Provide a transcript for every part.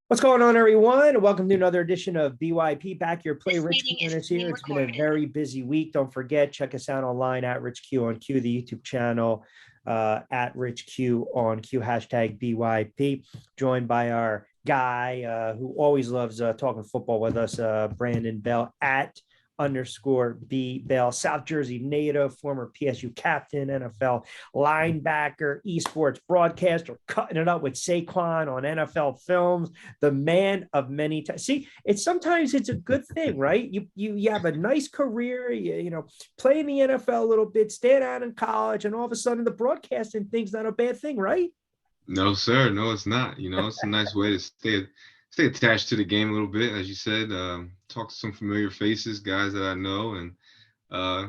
What's going on, everyone? Welcome to another edition of BYP. Back here, play This Rich meeting is Quinones being here. It's been a recorded. very busy week. Don't forget, check us out online at Rich Q on Q, the YouTube channel at Rich Q on Q, hashtag BYP. Joined by our guy who always loves talking football with us, Brandon Bell at _B Bell, South Jersey native, former PSU captain, NFL linebacker, esports broadcaster, cutting it up with Saquon on NFL films, the man of many times. See, it's a good thing, right? You have a nice career, you play in the NFL a little bit, stand out in college, and all of a sudden the broadcasting thing's not a bad thing, right? No, sir. No, it's not. It's a nice way to stay attached to the game a little bit, as you said. Talk to some familiar faces, guys that I know, and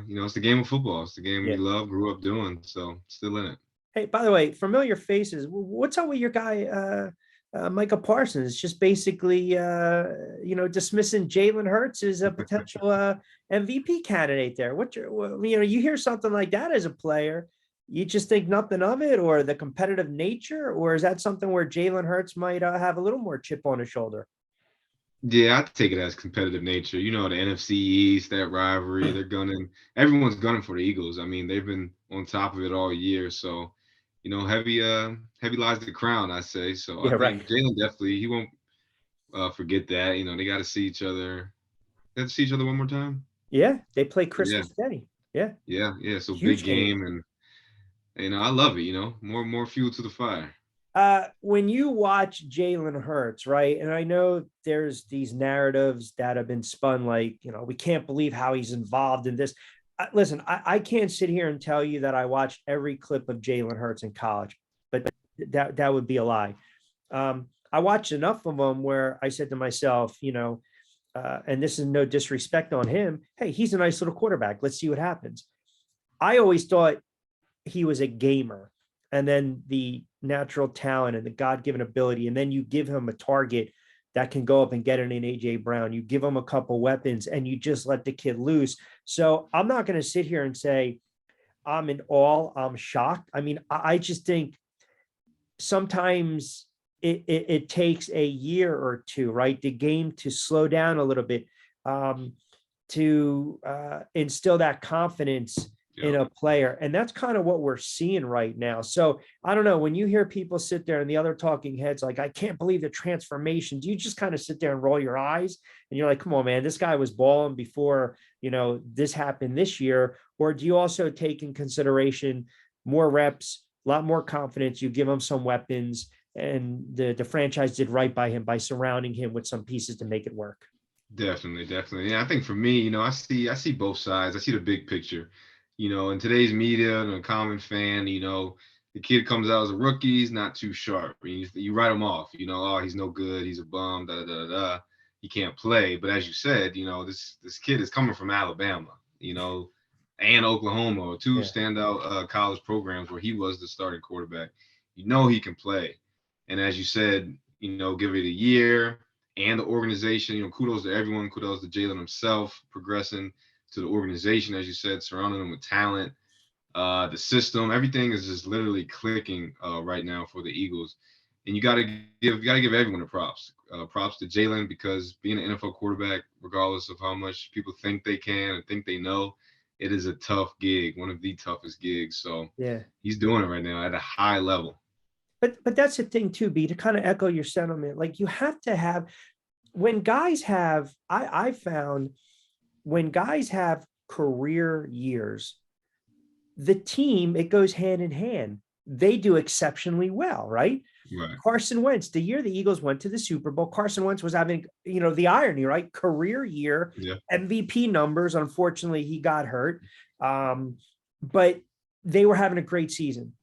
it's the game of football. It's the game we Yeah. love, grew up doing, so still in it. Hey, by the way, familiar faces. What's up with your guy, Micah Parsons? Just basically, dismissing Jalen Hurts as a potential MVP candidate there. You hear something like that as a player, you just think nothing of it, or the competitive nature, or is that something where Jalen Hurts might have a little more chip on his shoulder? Yeah, I take it as competitive nature. The NFC East, that rivalry, everyone's gunning for the Eagles. I mean, they've been on top of it all year, so heavy lies the crown, I say. So I Yeah, right. think Jalen definitely he won't forget that. They got to see each other. They have to see each other one more time. Yeah, they play Yeah, Christmas Day. Yeah, yeah. So big huge game. game, and I love it. More fuel to the fire. When you watch Jalen Hurts, right? And I know there's these narratives that have been spun like, we can't believe how he's involved in this. Listen, I can't sit here and tell you that I watched every clip of Jalen Hurts in college, but that would be a lie. I watched enough of them where I said to myself, and this is no disrespect on him. Hey, he's a nice little quarterback. Let's see what happens. I always thought he was a gamer, and then the natural talent and the God-given ability, and then you give him a target that can go up and get an AJ Brown. You give him a couple weapons and you just let the kid loose. So I'm not going to sit here and say I'm in awe, I'm shocked. I mean, I just think sometimes it takes a year or two, right? The game to slow down a little bit, to instill that confidence in a player. And that's kind of what we're seeing right now. So I don't know, when you hear people sit there and the other talking heads, like, I can't believe the transformation, do you just kind of sit there and roll your eyes and you're like, come on, man, this guy was balling before, this happened this year? Or do you also take in consideration more reps, a lot more confidence, you give him some weapons, and the franchise did right by him by surrounding him with some pieces to make it work? Definitely. Yeah, I think for me, I see both sides. I see the big picture. In today's media and a common fan, the kid comes out as a rookie, he's not too sharp. You write him off, oh, he's no good, he's a bum, da da da da. He can't play. But as you said, this kid is coming from Alabama, and Oklahoma, two Yeah. standout college programs where he was the starting quarterback. He can play. And as you said, give it a year and the organization, kudos to everyone, kudos to Jalen himself progressing to the organization, as you said, surrounding them with talent, the system, everything is just literally clicking right now for the Eagles. And you got to give everyone the props. Props to Jalen, because being an NFL quarterback, regardless of how much people think they can and think they know, it is a tough gig, one of the toughest gigs. So Yeah. he's doing it right now at a high level. But that's the thing too, B, to kind of echo your sentiment. Like, you have to have, when guys have, I found when guys have career years, the team, it goes hand in hand. They do exceptionally well, right? Right. Carson Wentz, the year the Eagles went to the Super Bowl, Carson Wentz was having, the irony, right? Career year, Yeah. MVP numbers. Unfortunately, he got hurt. But they were having a great season.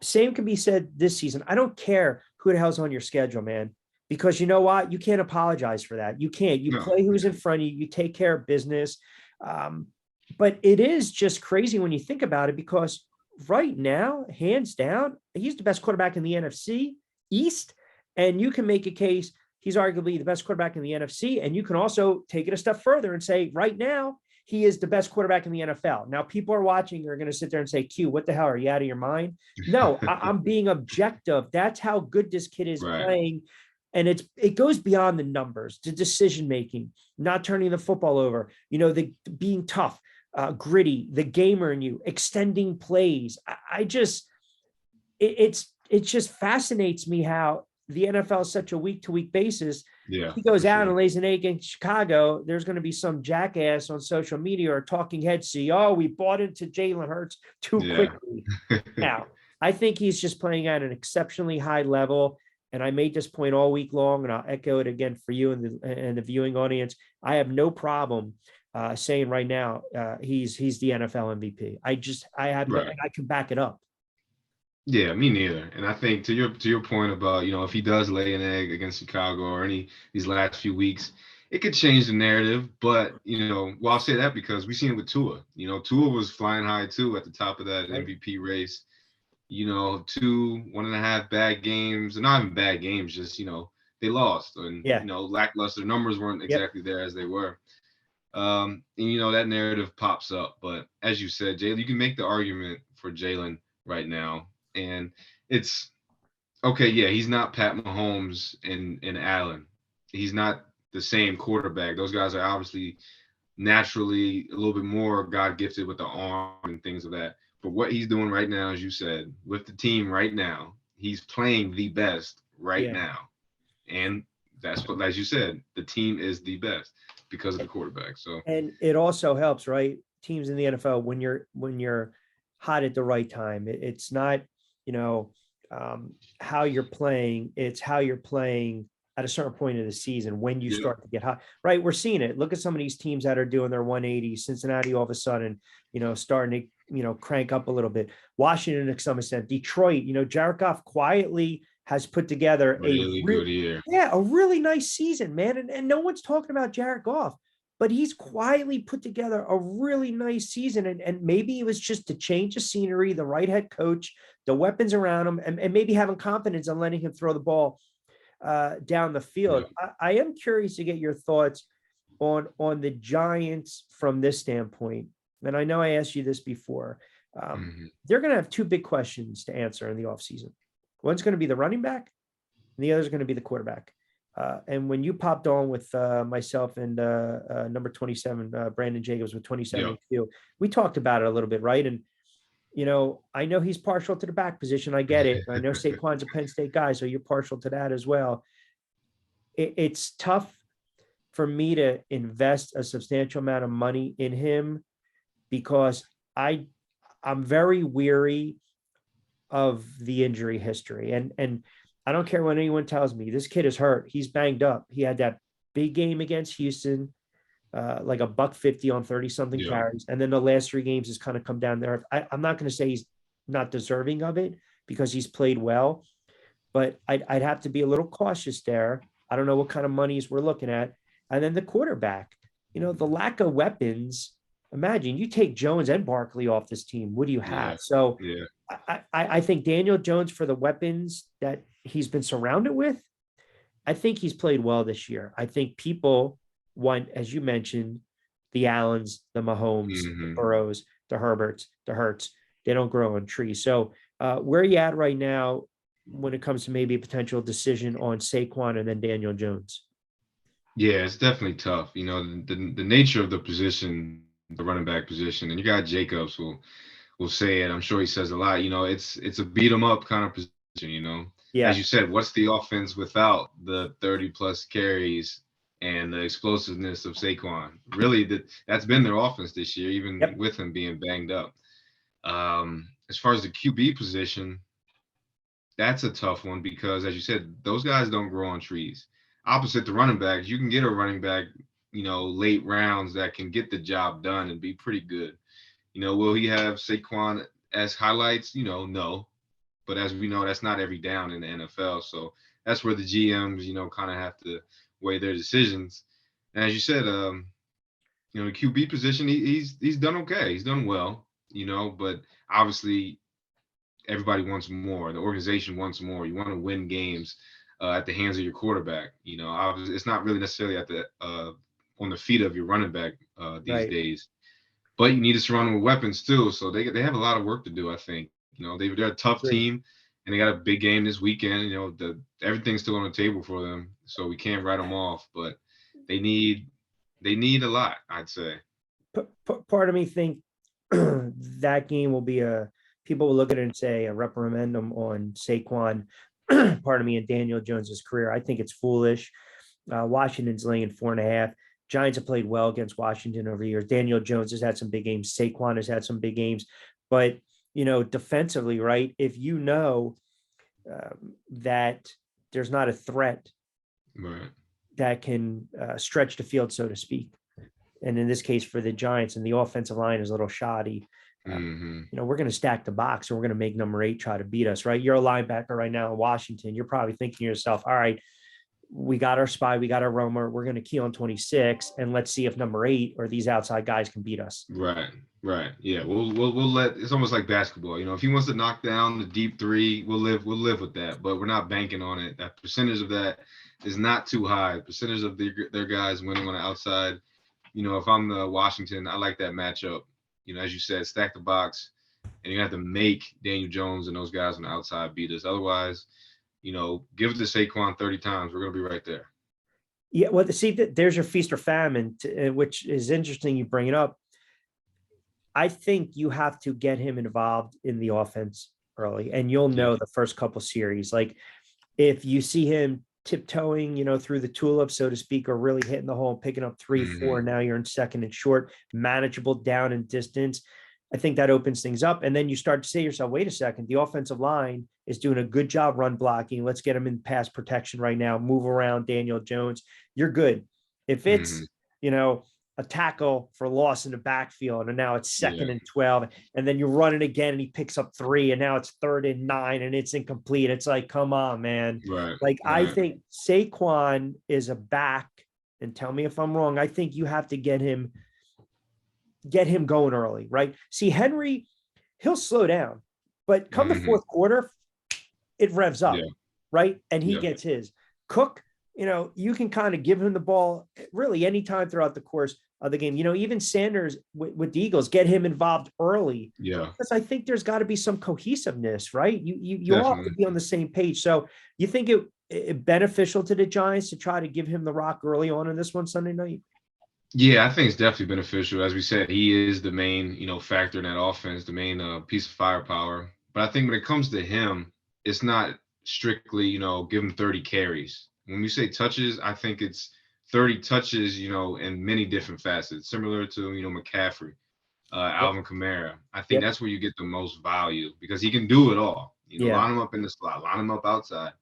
Same can be said this season. I don't care who the hell's on your schedule, man, because you know what? You can't apologize for that. You can't. You No. play who's in front of you. You take care of business. But it is just crazy when you think about it, because right now, hands down, he's the best quarterback in the NFC East. And you can make a case he's arguably the best quarterback in the NFC. And you can also take it a step further and say, right now, he is the best quarterback in the NFL. Now, people are watching, are going to sit there and say, Q, what the hell? Are you out of your mind? No, I'm being objective. That's how good this kid is Right. playing. And it goes beyond the numbers, the decision making, not turning the football over, the being tough, gritty, the gamer in you, extending plays. I just it just fascinates me how the NFL is such a week to week basis. Yeah, He goes for out sure. and lays an egg in Chicago. There's going to be some jackass on social media or talking head see, oh, we bought into Jalen Hurts too Yeah. quickly. Now, I think he's just playing at an exceptionally high level. And I made this point all week long, and I'll echo it again for you and the viewing audience. I have no problem saying right now he's the NFL MVP. I have no, Right. and I can back it up. Yeah, me neither. And I think to your point about, if he does lay an egg against Chicago or any these last few weeks, it could change the narrative. But, well, I'll say that because we've seen it with Tua. Tua was flying high too at the top of that Right? MVP race. 1.5 bad games, and not even bad games, just they lost, and Yeah. lackluster numbers weren't Yep. exactly there as they were. And that narrative pops up. But as you said, Jalen, you can make the argument for Jalen right now. And it's okay, yeah, he's not Pat Mahomes and Allen. He's not the same quarterback. Those guys are obviously naturally a little bit more God gifted with the arm and things of that. But what he's doing right now, as you said, with the team right now, he's playing the best right Yeah. now. And that's what, as you said, the team is the best because of the quarterback. So And it also helps, right? Teams in the NFL when you're hot at the right time. It's not, you know, how you're playing. It's how you're playing at a certain point of the season when you yeah, start to get hot. Right? We're seeing it. Look at some of these teams that are doing their 180. Cincinnati all of a sudden, starting to crank up a little bit. Washington to some extent. Detroit. Jared Goff quietly has put together really good year. a really nice season, man. And no one's talking about Jared Goff, but he's quietly put together a really nice season. And maybe it was just to change the scenery, the right head coach, the weapons around him, and maybe having confidence on letting him throw the ball down the Yeah. field. I am curious to get your thoughts on the Giants from this standpoint. And I know I asked you this before. Hmm. They're going to have two big questions to answer in the offseason. One's going to be the running back, and the other is going to be the quarterback. And when you popped on with myself and number 27, Brandon Jacobs with 27 Yeah. EQ, we talked about it a little bit, right? And, I know he's partial to the back position. I get it. I know Saquon's a Penn State guy, so you're partial to that as well. It's tough for me to invest a substantial amount of money in him because I'm very weary of the injury history. And I don't care what anyone tells me. This kid is hurt. He's banged up. He had that big game against Houston, like a $150 on 30 something Yeah. carries. And then the last three games has kind of come down there. I'm not going to say he's not deserving of it because he's played well, but I'd have to be a little cautious there. I don't know what kind of monies we're looking at. And then the quarterback, the lack of weapons. Imagine you take Jones and Barkley off this team. What do you Yeah. have? So Yeah. I think Daniel Jones, for the weapons that he's been surrounded with, I think he's played well this year. I think people want, as you mentioned, the Allens, the Mahomes, the Hmm. Burrows, the Herberts, the Hurts. They don't grow on trees. So where are you at right now when it comes to maybe a potential decision on Saquon and then Daniel Jones? Yeah, it's definitely tough. The nature of the position, the running back position, and you got Jacobs will say it. I'm sure he says a lot. It's a beat 'em up kind of position. As Yeah. you said, what's the offense without the 30 plus carries and the explosiveness of Saquon? Really, that's been their offense this year, even Yep. with him being banged up. As far as the QB position, that's a tough one because, as you said, those guys don't grow on trees. Opposite the running backs, you can get a running back, late rounds that can get the job done and be pretty good. Will he have Saquon as highlights? No. But as we know, that's not every down in the NFL. So that's where the GMs, kind of have to weigh their decisions. And as you said, the QB position, he's done okay. He's done well, but obviously everybody wants more. The organization wants more. You want to win games at the hands of your quarterback. Obviously, it's not really necessarily at the on the feet of your running back these Right. days. But you need to surround them with weapons too. So they have a lot of work to do. I think they're a tough Agree. team. and they got a big game this weekend. You know, everything's still on the table for them, so we can't write them off. But they need a lot, I'd say. Part of me think that game will be people will look at it and say a referendum on Saquon. Part of me and Daniel Jones's career. I think it's foolish. Washington's laying 4.5. Giants have played well against Washington over the years. Daniel Jones has had some big games. Saquon has had some big games, but defensively, right? If you know that there's not a threat Right. that can stretch the field, so to speak. And in this case, for the Giants, and the offensive line is a little shoddy. We're going to stack the box and we're going to make number 8 try to beat us, right? You're a linebacker right now in Washington. You're probably thinking to yourself, all right, we got our spy, we got our roamer. We're going to key on 26, and let's see if number 8 or these outside guys can beat us. Right. Yeah. We'll let. It's almost like basketball. If he wants to knock down the deep three, we'll live with that. But we're not banking on it. That percentage of that is not too high. Percentage of their guys winning on the outside. If I'm the Washington, I like that matchup. As you said, stack the box, and you have to make Daniel Jones and those guys on the outside beat us. Otherwise, give it to Saquon 30 times. We're going to be right there. Yeah, well, see, there's your feast or famine, which is interesting you bring it up. I think you have to get him involved in the offense early, and you'll know the first couple series. Like if you see him tiptoeing, through the tulips, so to speak, or really hitting the hole, picking up 3, 4, now you're in second and short, manageable down and distance. I think that opens things up. And then you start to say to yourself, wait a second, the offensive line is doing a good job run blocking. Let's get them in pass protection right now. Move around Daniel Jones. You're good. If it's, a tackle for loss in the backfield, and now it's 2nd and 12, and then you run it again and he picks up 3, and now it's 3rd and 9 and it's incomplete. It's like, come on, man. Right. I think Saquon is a back, and tell me if I'm wrong. I think you have to get him going early, right? See, Henry, he'll slow down, but come the fourth quarter, it revs up, right? And he gets his. Cook, you can kind of give him the ball really anytime throughout the course of the game. Even Sanders with the Eagles, get him involved early. Yeah. Because I think there's got to be some cohesiveness, right? You all have to be on the same page. So you think it beneficial to the Giants to try to give him the rock early on in this one Sunday night? Yeah, I think it's definitely beneficial. As we said, he is the main, factor in that offense, the main piece of firepower. But I think when it comes to him, it's not strictly, give him 30 carries. When we say touches, I think it's 30 touches, in many different facets, similar to, McCaffrey, Alvin Kamara. I think that's where you get the most value because he can do it all. Line him up in the slot, line him up outside,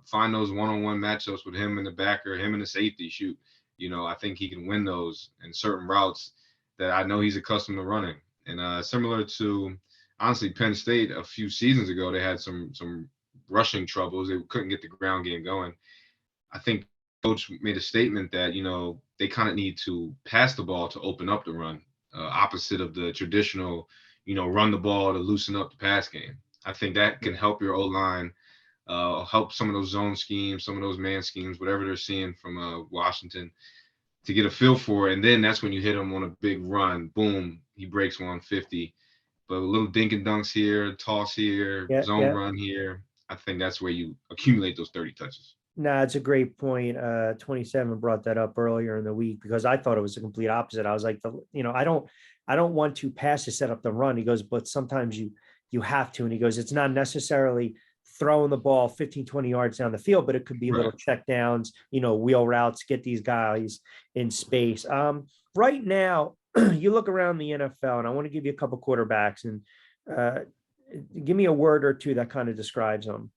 find those one-on-one matchups with him in the backer, him in the safety, shoot. I think he can win those in certain routes that I know he's accustomed to running. And similar to, honestly, Penn State a few seasons ago, they had some rushing troubles. They couldn't get the ground game going. I think coach made a statement that, they kind of need to pass the ball to open up the run, opposite of the traditional, run the ball to loosen up the pass game. I think that can help your O-line, help some of those zone schemes, some of those man schemes, whatever they're seeing from Washington, to get a feel for it. And then that's when you hit him on a big run. Boom, he breaks 150. But a little dink and dunks here, toss here, zone run here. I think that's where you accumulate those 30 touches. No, it's a great point. 27 brought that up earlier in the week because I thought it was the complete opposite. I was like, I don't want to pass to set up the run. He goes, but sometimes you have to. And he goes, it's not necessarily throwing the ball 15, 20 yards down the field, but it could be little check downs, wheel routes, get these guys in space. Right now, you look around the NFL, and I want to give you a couple quarterbacks and give me a word or two that kind of describes them.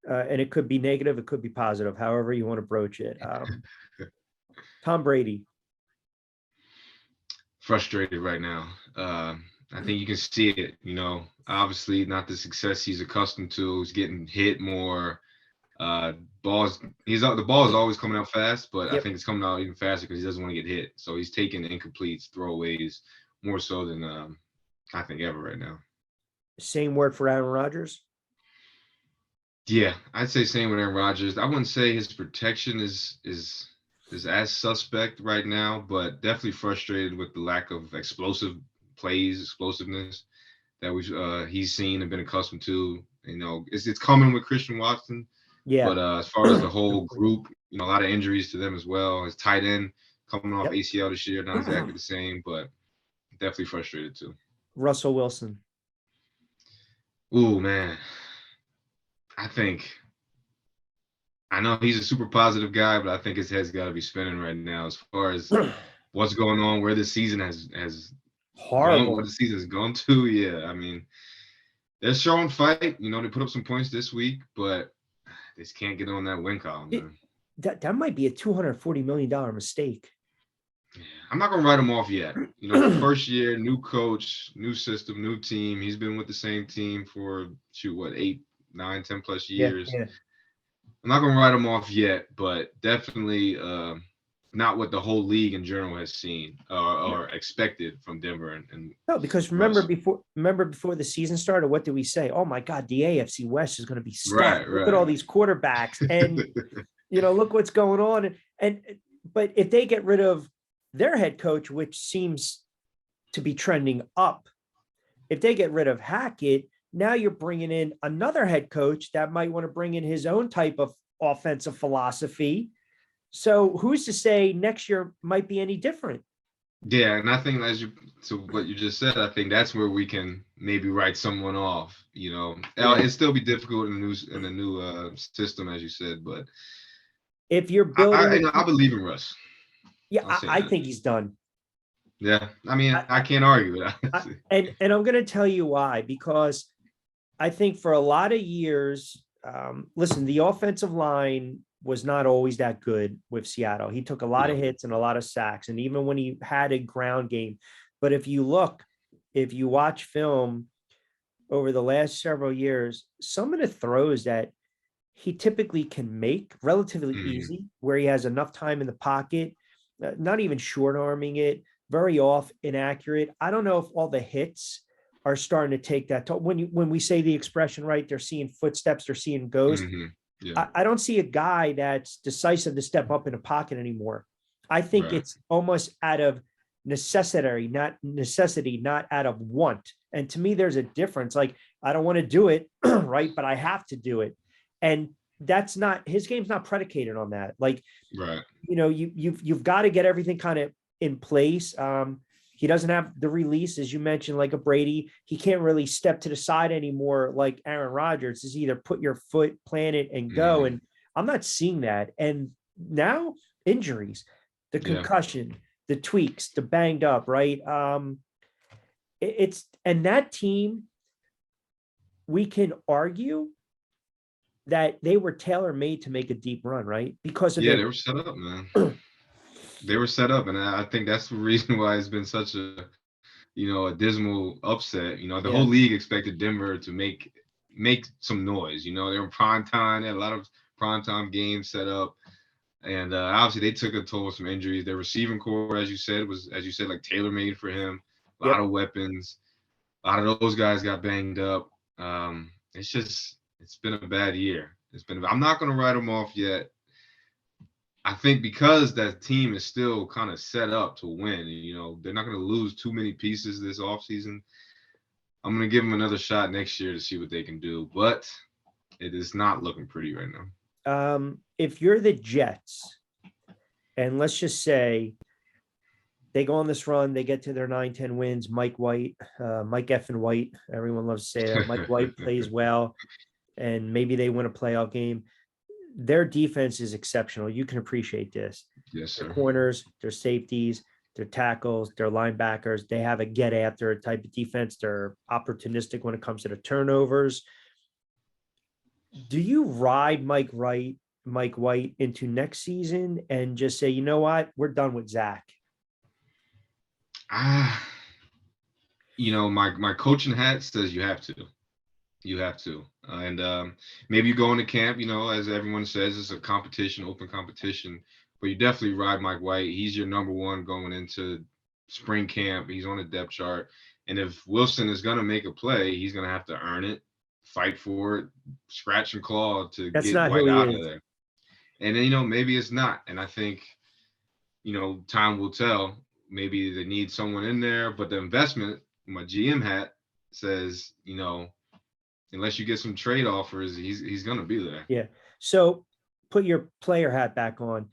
And it could be negative, it could be positive, however you want to broach it. Tom Brady. Frustrated right now. I think you can see it, obviously not the success he's accustomed to. He's getting hit more. The ball is always coming out fast, but I think it's coming out even faster because he doesn't want to get hit. So he's taking incompletes, throwaways, more so than I think ever right now. Same word for Aaron Rodgers? Yeah, I'd say same with Aaron Rodgers. I wouldn't say his protection is as suspect right now, but definitely frustrated with the lack of explosiveness that he's seen and been accustomed to It's coming with Christian Watson, Yeah. but as far as the whole group, a lot of injuries to them as well. His tight end coming off Yep. ACL this year, not exactly the same, but definitely frustrated too. Russell Wilson. Ooh, man. I know he's a super positive guy, but I think his head's got to be spinning right now as far as what's going on, where the season has gone, what Horrible. the season's gone to. Yeah, I mean, they're showing fight. They put up some points this week, but they just can't get on that win column, It, man. that might be a $240 million mistake. Yeah, I'm not gonna write him off yet. First year, new coach, new system, new team. He's been with the same team for 8, 9, 10 plus Yeah. years. Yeah. I'm not gonna write him off yet, but definitely not what the whole league in general has seen or expected from Denver and No, because Russ. remember before the season started, what did we say? Oh my God, the AFC West is going to be stacked. Right, Look at right. all these quarterbacks, and look what's going on. But if they get rid of their head coach, which seems to be trending up, if they get rid of Hackett, now you're bringing in another head coach that might want to bring in his own type of offensive philosophy. So who's to say next year might be any different? Yeah, and I think to what you just said, I think that's where we can maybe write someone off. Yeah. It'd still be difficult in the new system, as you said, but If you're building I believe in Russ. yeah, I'll say I that. think he's done. Yeah, I mean, I, I can't argue with I, that. and I'm going to tell you why, because I think for a lot of years, listen, the offensive line was not always that good with Seattle. He took a lot of No, hits and a lot of sacks, and even when he had a ground game. But if you watch film over the last several years, some of the throws that he typically can make relatively mm-hmm. easy, where he has enough time in the pocket, not even short arming it, very off, inaccurate. I don't know if all the hits are starting to take that toll. When we say the expression, right, they're seeing footsteps, they're seeing ghosts. Mm-hmm. Yeah, I don't see a guy that's decisive to step up in a pocket anymore. I think right. it's almost out of necessity, not out of want. And to me, there's a difference. Like, I don't want to do it, right, but I have to do it. And that's not his game's not predicated on that. Like, Right. you've got to get everything kind of in place. He doesn't have the release, as you mentioned, like a Brady. He can't really step to the side anymore like Aaron Rodgers. Is either put your foot, plant it, and go. Mm-hmm. And I'm not seeing that. And now injuries, the Yeah. concussion, the tweaks, the banged up, right? It's and that team, we can argue that they were tailor made to make a deep run, right? Because of Yeah, their they were set up, man. They were set up, and I think that's the reason why it's been such a dismal upset. The whole yeah. league expected Denver to make some noise. They were prime time. They had a lot of prime time games set up, and obviously they took a toll with some injuries. Their receiving core, as you said, like tailor made for him. A lot Yep. of weapons. A lot of those guys got banged up. It's been a bad year. I'm not gonna write them off yet. I think because that team is still kind of set up to win, they're not going to lose too many pieces this offseason. I'm going to give them another shot next year to see what they can do, but it is not looking pretty right now. If you're the Jets, and let's just say they go on this run, they get to their 9-10 wins. Mike effing White, everyone loves to say that. Mike White plays well, and maybe they win a playoff game. Their defense is exceptional. You can appreciate this. Yes, Their sir. corners, their safeties, their tackles, their linebackers. They have a get after type of defense. They're opportunistic when it comes to the turnovers. Do you ride Mike White into next season and just say, you know what, we're done with Zach? My coaching hat says you have to. You have to. And maybe you go into camp, as everyone says, it's a competition, open competition. But you definitely ride Mike White. He's your number one going into spring camp. He's on the depth chart. And if Wilson is going to make a play, he's going to have to earn it, fight for it, scratch and claw to That's get not who White he out of is. there. And then, maybe it's not. And I think, time will tell. Maybe they need someone in there. But the investment, my GM hat says, unless you get some trade offers, he's gonna be there. Yeah. So put your player hat back on.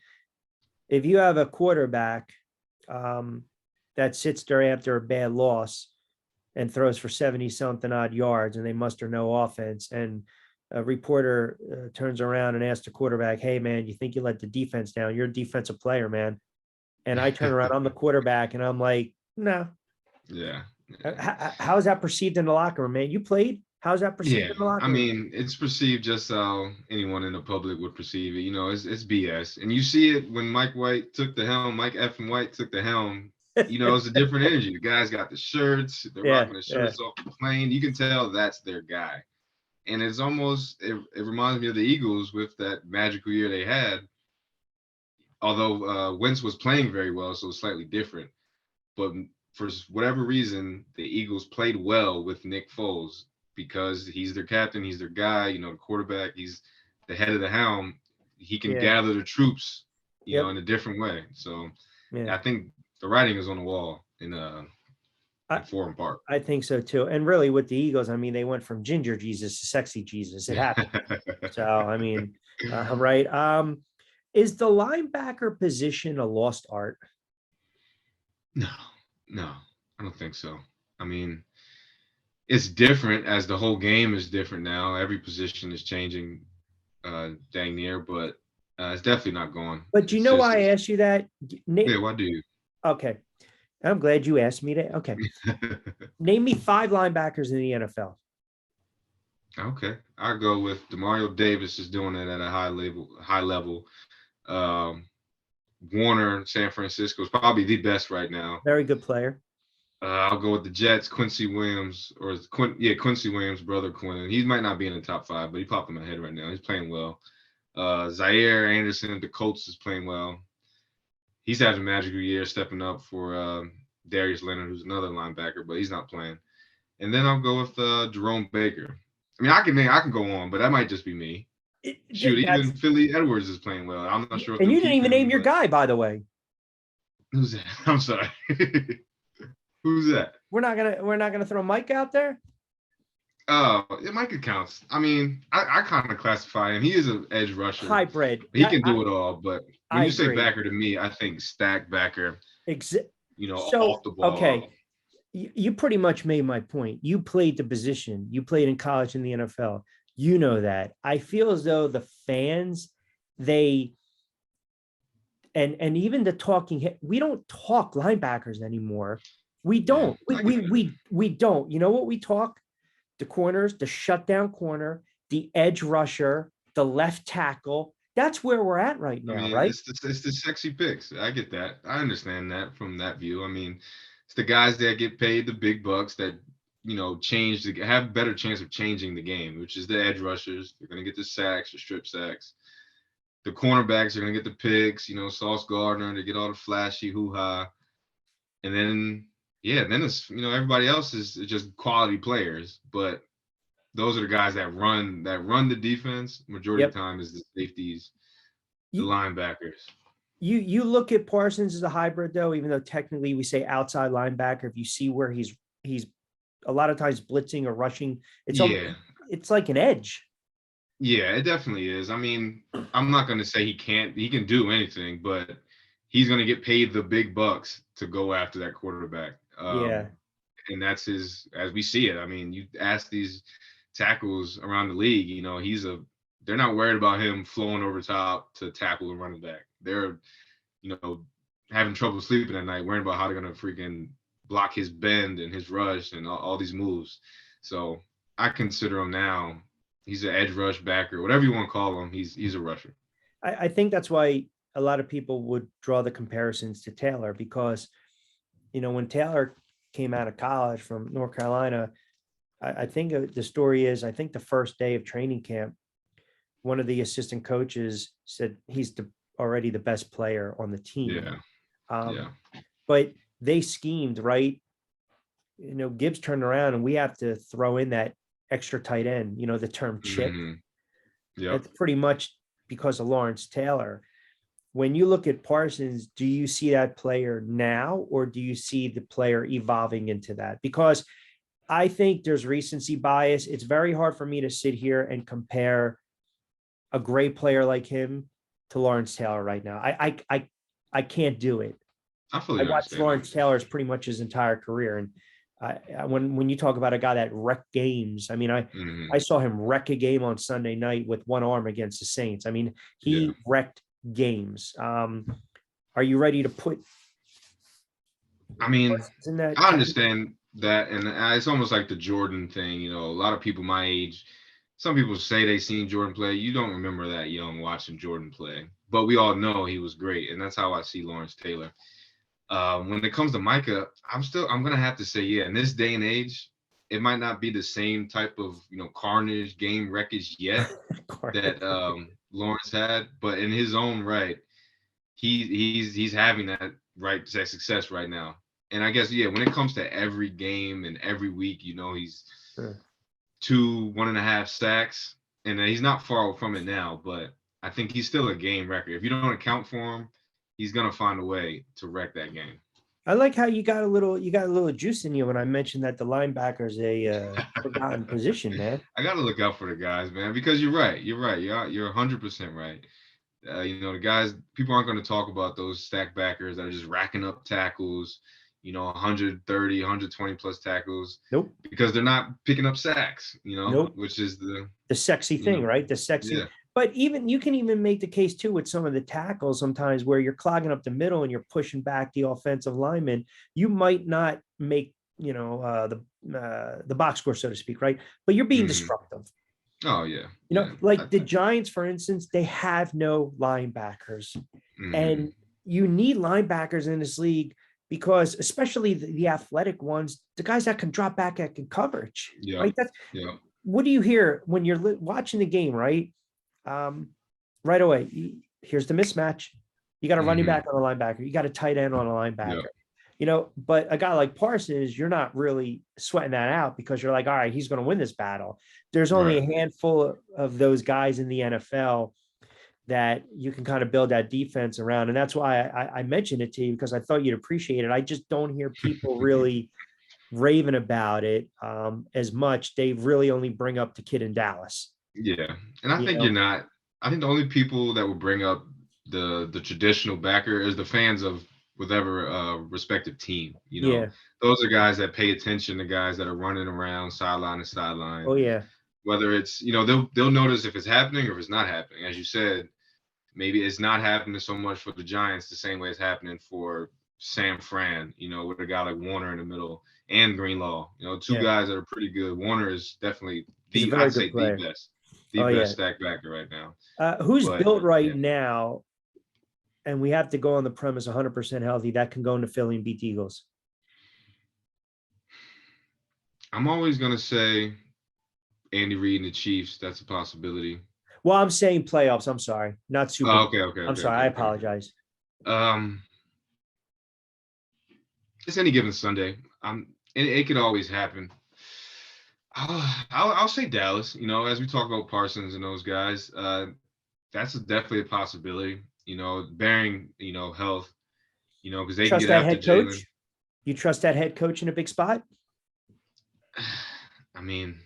If you have a quarterback that sits there after a bad loss and throws for 70 something odd yards and they muster no offense, and a reporter turns around and asks the quarterback, "Hey man, you think you let the defense down? You're a defensive player, man." And I turn around, I'm the quarterback, and I'm like, "No." Yeah. How is that perceived in the locker room, man? You played. How's that perceived Yeah, in the I locker room? mean, it's perceived just how anyone in the public would perceive it. It's BS, and you see it when Mike White took the helm. Mike F. and White took the helm. It's a different energy. The guys got the shirts. They're Yeah, rocking the yeah, shirts off the plane. You can tell that's their guy. And it's almost it reminds me of the Eagles with that magical year they had. Although Wentz was playing very well, so it's slightly different. But for whatever reason, the Eagles played well with Nick Foles because he's their captain, he's their guy, the quarterback, he's the head of the helm. He can yeah. gather the troops, Yep. in a different way. So Yeah. I think the writing is on the wall I, in Forum Park. I think so too. And really with the Eagles, I mean, they went from ginger Jesus to sexy Jesus. It happened. So, I mean, right. Is the linebacker position a lost art? No, no, I don't think so. I mean, it's different as the whole game is different now. Every position is changing dang near, but it's definitely not gone. But you It's know just, why I asked you that? yeah, why do you? Okay. I'm glad you asked me that. Okay. Name me 5 linebackers in the NFL. Okay, I go with Demario Davis is doing it at a high level. High level. Um, Warner, San Francisco is probably the best right now. Very good player. I'll go with the Jets. Quincy Williams, Quincy Williams, brother Quinn. He might not be in the top 5, but he popped in my head right now. He's playing well. Zaire Anderson, the Colts is playing well. He's having a magical year, stepping up for Darius Leonard, who's another linebacker, but he's not playing. And then I'll go with Jerome Baker. I mean, I can go on, but that might just be me. Shoot, That's even Philly Edwards is playing well. I'm not sure if and they'll you didn't keep even him, name your but guy, by the way. who's that? I'm sorry. Who's that? We're not gonna throw Mike out there. Oh, it might counts. I mean, I kind of classify him. He is an edge rusher. Hybrid. He can do it all. But when I you say agree. backer to me, I think stack backer. Ex- Off so the ball. okay, you pretty much made my point. You played the position. You played in college in the NFL. You know that. I feel as though the fans, they and even the talking, we don't talk linebackers anymore. We Yeah, don't. We I get we that. we we don't. You know what we talk? The corners, the shutdown corner, the edge rusher, the left tackle. That's where we're at right I now, mean, right? it's the sexy picks. I get that. I understand that from that view. I mean, it's the guys that get paid the big bucks that have better chance of changing the game, which is the edge rushers. They're gonna get the sacks or strip sacks. The cornerbacks are gonna get the picks. Sauce Gardner. They get all the flashy hoo ha, and then then it's everybody else is just quality players, but those are the guys that run the defense. Majority of Yep. the time is the safeties, the You linebackers. you look at Parsons as a hybrid though, even though technically we say outside linebacker. If you see where he's a lot of times blitzing or rushing, Yeah, it's like an edge. yeah, it definitely is. I mean, I'm not going to say he can do anything, but he's going to get paid the big bucks to go after that quarterback. Yeah. And that's as we see it. I mean, you ask these tackles around the league, they're not worried about him flowing over top to tackle a running back. They're, you know, having trouble sleeping at night, worrying about how they're going to freaking block his bend and his rush and all these moves. So I consider him now. He's an edge rush backer, whatever you want to call him. He's a rusher. I think that's why a lot of people would draw the comparisons to Taylor because, when Taylor came out of college from North Carolina, I think the story is, I think the first day of training camp, one of the assistant coaches said he's already the best player on the team. Yeah, yeah. Um, but they schemed, right? Gibbs turned around and we have to throw in that extra tight end, the term chip. Mm-hmm. Yep. That's pretty much because of Lawrence Taylor. When you look at Parsons, do you see that player now, or do you see the player evolving into that? Because I think there's recency bias. It's very hard for me to sit here and compare a great player like him to Lawrence Taylor right now. I can't do it. I I fully watched understand that. Lawrence Taylor's pretty much his entire career, and when you talk about a guy that wrecked games, I mean, I Hmm. saw him wreck a game on Sunday night with one arm against the Saints. I mean, Yeah. he wrecked games. Are you ready to put I mean, Parsons in that I category? understand that, and it's almost like the Jordan thing. A lot of people my age, some people say they seen Jordan play. You don't remember that young watching Jordan play, but we all know he was great, and that's how I see Lawrence Taylor. When it comes to Micah, I'm gonna have to say, yeah, in this day and age, it might not be the same type of carnage, game wreckage yet that Lawrence had, but in his own right, he's having that success right now. And I guess yeah, when it comes to every game and every week, he's two, 1.5 sacks, and he's not far from it now. But I think he's still a game record. If you don't account for him, he's gonna find a way to wreck that game. I like how you got a little juice in you when I mentioned that the linebacker is a forgotten position, man. I got to look out for the guys, man, because you're right. You're right. You're 100% right. The guys, people aren't going to talk about those stack backers that are just racking up tackles, 130, 120 plus tackles, Nope, because they're not picking up sacks, nope. which is the, The sexy you thing, know, right? The sexy. yeah. But even you can even make the case too with some of the tackles sometimes where you're clogging up the middle and you're pushing back the offensive lineman. You might not make the box score, so to speak, right? But you're being Hmm. disruptive. Oh, yeah. Yeah. Like the Giants, for instance, they have no linebackers, Hmm. and you need linebackers in this league because, especially the athletic ones, the guys that can drop back at coverage, Yep. right? That's Yep. what do you hear when you're watching the game, right? Um, right away, here's the mismatch. You got a running Hmm. back on a linebacker. You got a tight end on a linebacker. Yep. But a guy like Parsons, you're not really sweating that out because you're like, all right, he's going to win this battle. There's only Right. a handful of those guys in the NFL that you can kind of build that defense around. And that's why I mentioned it to you because I thought you'd appreciate it. I just don't hear people really raving about it as much. They really only bring up the kid in Dallas. Yeah. And I You think you're know, not. I think the only people that will bring up the traditional backer is the fans of whatever respective team. yeah. Those are guys that pay attention to guys that are running around sideline to sideline. Oh yeah. Whether it's they'll notice if it's happening or if it's not happening. As you said, maybe it's not happening so much for the Giants the same way it's happening for San Fran. With a guy like Warner in the middle and Greenlaw. Two Yeah. guys that are pretty good. Warner is definitely He's a the very I'd good say the player. best Oh yeah. stack backer right now. Who's But built right yeah, now, and we have to go on the premise 100% healthy, that can go into Philly and beat the Eagles. I'm always gonna say Andy Reid and the Chiefs. That's a possibility. Well, I'm saying playoffs. I'm sorry, not Super Oh, Bowl. okay, okay, I'm okay, sorry. okay, I okay. apologize. Um, it's any given Sunday. It could always happen. I'll say Dallas. As we talk about Parsons and those guys, that's definitely a possibility. Bearing health. Because they can Trust get that after head Jalen. coach. You trust that head coach in a big spot? I mean,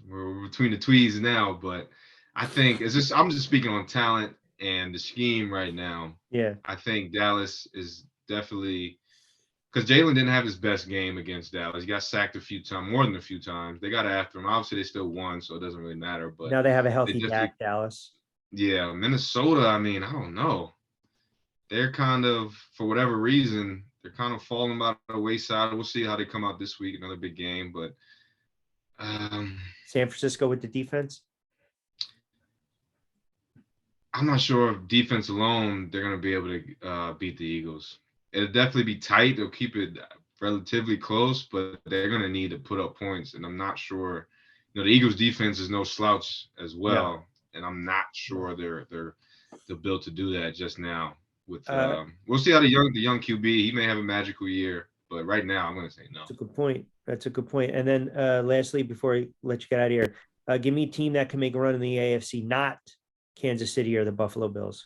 we're between the tweeds now, but I think I'm just speaking on talent and the scheme right now. Yeah. I think Dallas is definitely because Jalen didn't have his best game against Dallas. He got sacked a few times, more than a few times. They got after him. Obviously, they still won, so it doesn't really matter. But Now they have a they healthy definitely, Dak, Dallas. yeah, Minnesota. I mean, I don't know. They're kind of, for whatever reason, they're kind of falling by the wayside. We'll see how they come out this week. Another big game, but um, San Francisco with the defense. I'm not sure if defense alone they're going to be able to beat the Eagles. It'll definitely be tight. They'll keep it relatively close, but they're going to need to put up points. And I'm not sure. The Eagles' defense is no slouch as No. well, and I'm not sure they're built to do that just now. With Uh, we'll see how the young QB. He may have a magical year, but right now I'm going to say no. that's a good point. That's a good point. And then lastly, before I let you get out of here, give me a team that can make a run in the AFC, not Kansas City or the Buffalo Bills.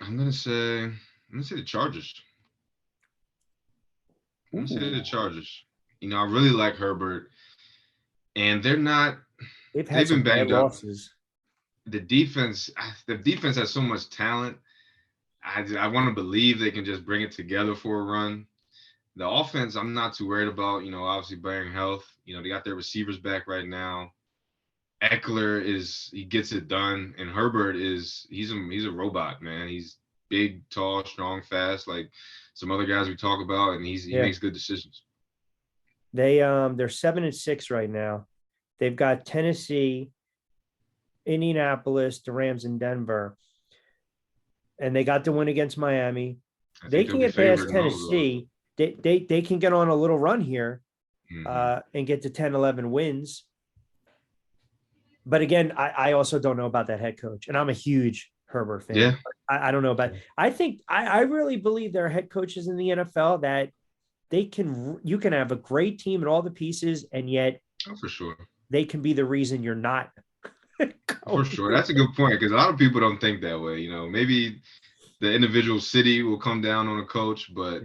I'm going to say the Chargers. I'm gonna say the Ooh, Chargers. I really like Herbert, and they're not. they've had They've been some bad banged up. losses. The defense has so much talent. I want to believe they can just bring it together for a run. The offense, I'm not too worried about. Obviously bearing health. They got their receivers back right now. Eckler he gets it done, and Herbert he's a robot, man. He's big, tall, strong, fast, like some other guys we talk about, and he Yeah. makes good decisions. They're 7-6 right now. They've got Tennessee, Indianapolis, the Rams, and Denver. And they got the win against Miami. I They think they'll can be get past favored in all of those. Tennessee. They can get on a little run here Hmm. and get to 10, 11 wins. But again, I also don't know about that head coach. And I'm a huge Herbert Yeah, fan. I don't know about. I think I really believe there are head coaches in the NFL that you can have a great team and all the pieces, and yet oh, for sure. they can be the reason you're not For going. sure. That's a good point because a lot of people don't think that way. Maybe the individual city will come down on a coach, but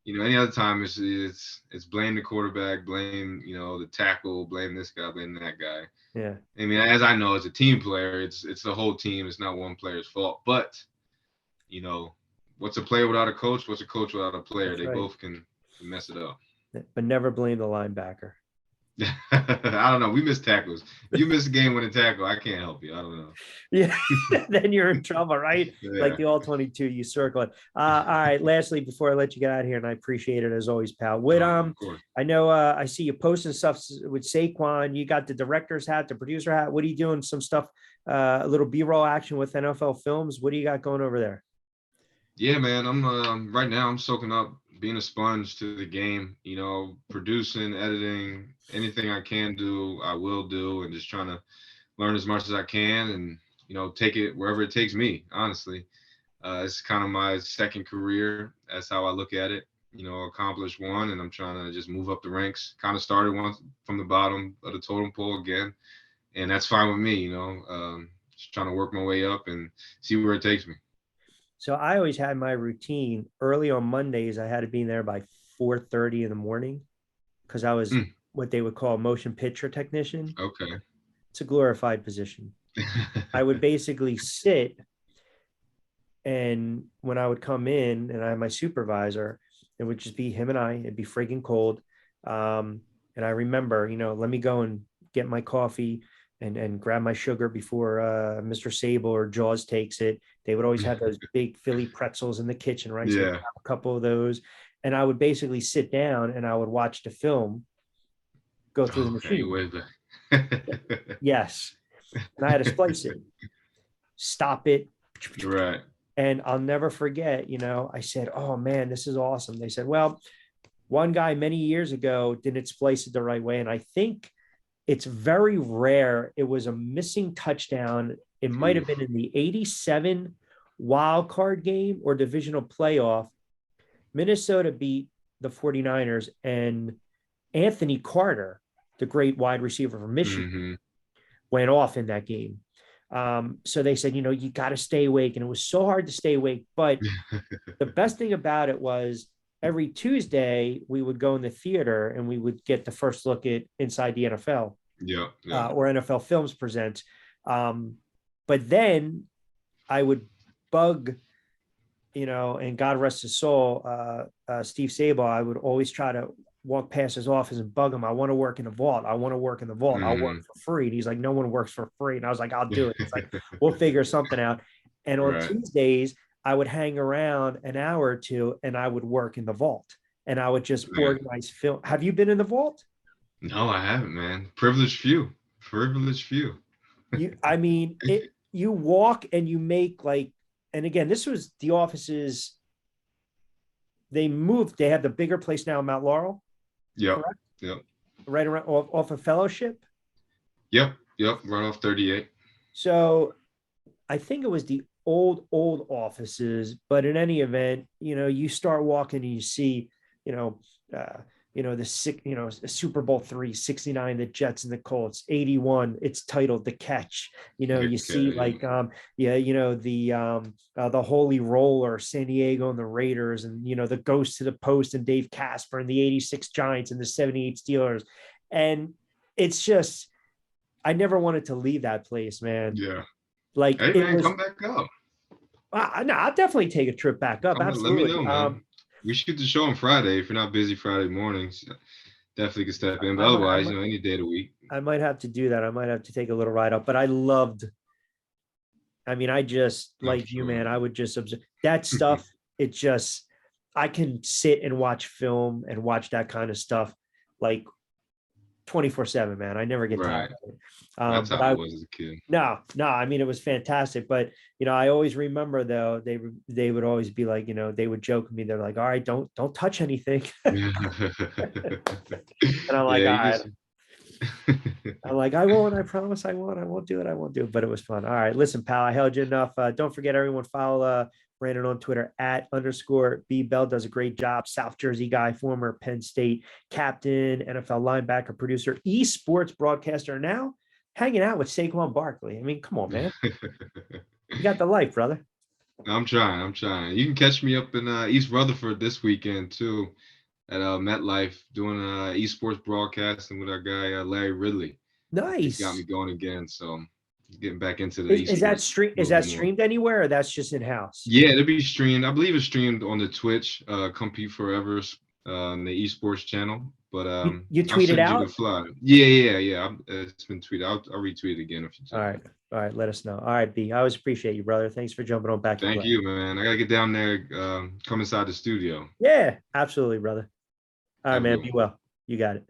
any other time it's blame the quarterback, blame the tackle, blame this guy, blame that guy. Yeah. I mean, as I know, as a team player, it's the whole team. It's not one player's fault. But you know, what's a player without a coach? What's a coach without a player? That's They right. both can mess it up. But never blame the linebacker. I don't know. We miss tackles. If you miss a game with a tackle, I can't help you. I don't know. Yeah, then you're in trouble, right? Like Yeah. the all 22, you circle it. All right. Lastly, before I let you get out of here, and I appreciate it as always, pal. Of course. I know I see you posting stuff with Saquon. You got the director's hat, the producer hat. What are you doing? Some stuff, a little B-roll action with NFL films. What do you got going over there? Yeah, man. I'm right now. I'm soaking up, being a sponge to the game. Producing, editing, anything I can do, I will do, and just trying to learn as much as I can, and take it wherever it takes me. Honestly, it's kind of my second career. That's how I look at it. Accomplish one, and I'm trying to just move up the ranks. Kind of started once from the bottom of the totem pole again, and that's fine with me. Just trying to work my way up and see where it takes me. So I always had my routine early on Mondays. I had to be there by 4:30 in the morning because I was Mm, what they would call a motion picture technician. okay. It's a glorified position. I would basically sit, and when I would come in and I had my supervisor, it would just be him and I. It'd be freaking cold. And I remember, let me go and get my coffee and grab my sugar before Mr. Sable or Jaws takes it. They would always have those big Philly pretzels in the kitchen, right? So Yeah. a couple of those. And I would basically sit down and I would watch the film go through the Okay. machine. Way back. Yes. And I had to splice it, stop it. Right. And I'll never forget, I said, oh man, this is awesome. They said, well, one guy many years ago didn't splice it the right way. And I think it's very rare. It was a missing touchdown. It might have Oof. been in the 87 wild card game or divisional playoff. Minnesota beat the 49ers, and Anthony Carter, the great wide receiver from Michigan, Hmm. went off in that game. So they said, you got to stay awake. And it was so hard to stay awake. But the best thing about it was every Tuesday we would go in the theater and we would get the first look at Inside the NFL Yeah. Yeah. or NFL Films Presents. But then I would bug, and God rest his soul, Steve Sable. I would always try to walk past his office and bug him. I want to work in the vault. I want to work in the vault. I'll work Hmm. for free. And he's like, no one works for free. And I was like, I'll do it. It's like, we'll figure something out. And on Right. Tuesdays, I would hang around an hour or two and I would work in the vault and I would just Man. organize film. Have you been in the vault? No, I haven't, man. Privileged few. Privileged few. You walk and you make like, and again, this was the offices. They moved. They have the bigger place now in Mount Laurel, Yep. correct? Yep. Right around off of Fellowship. Yep. Yep. Right off 38. So I think it was the old offices, but in any event, you start walking and you see, you know, uh, Super Bowl 3, 69, the Jets and the Colts, 81, it's titled The Catch. You see like, the Holy Roller, San Diego and the Raiders, and, the Ghost to the Post and Dave Casper and the 86 Giants and the 78 Steelers. And it's just, I never wanted to leave that place, man. Yeah. Like Hey it man, was, come back up. no, I'll definitely take a trip back up. Let me Absolutely. know, man. We should get the show on Friday if you're not busy Friday mornings. Definitely can step in. But otherwise, any day of the week. I might have to do that. I might have to take a little ride up. But I just like you, man. I would just observe that stuff. It just, I can sit and watch film and watch that kind of stuff like 24/7, man. I never get tired of it. That's how I was as a kid. No, it was fantastic. But, I always remember though, they would always be like, they would joke with me. They're like, all right, don't touch anything. And I'm like, all right. I'm like, I won't, I promise I won't do it. But it was fun. All right. Listen, pal, I held you enough. Don't forget, everyone, follow Brandon on Twitter @_B Bell. Does a great job. South Jersey guy, former Penn State captain, NFL linebacker, producer, esports broadcaster, now hanging out with Saquon Barkley. I mean, come on, man. You got the life, brother. I'm trying. You can catch me up in East Rutherford this weekend too, at MetLife, doing esports broadcasting with our guy Larry Ridley. Nice. He's got me going again, so getting back into the is that streamed anywhere, or that's just in house? Yeah, it'll be streamed. I believe it's streamed on the Twitch, Compete Forever, the esports channel. But you tweet it out? Yeah. It's been tweeted. I'll retweet it again if you. All right. Let us know. All right, B. I always appreciate you, brother. Thanks for jumping on back. Thank you, man. I gotta get down there. Come inside the studio. Yeah, absolutely, brother. All right, man. Be well. You got it.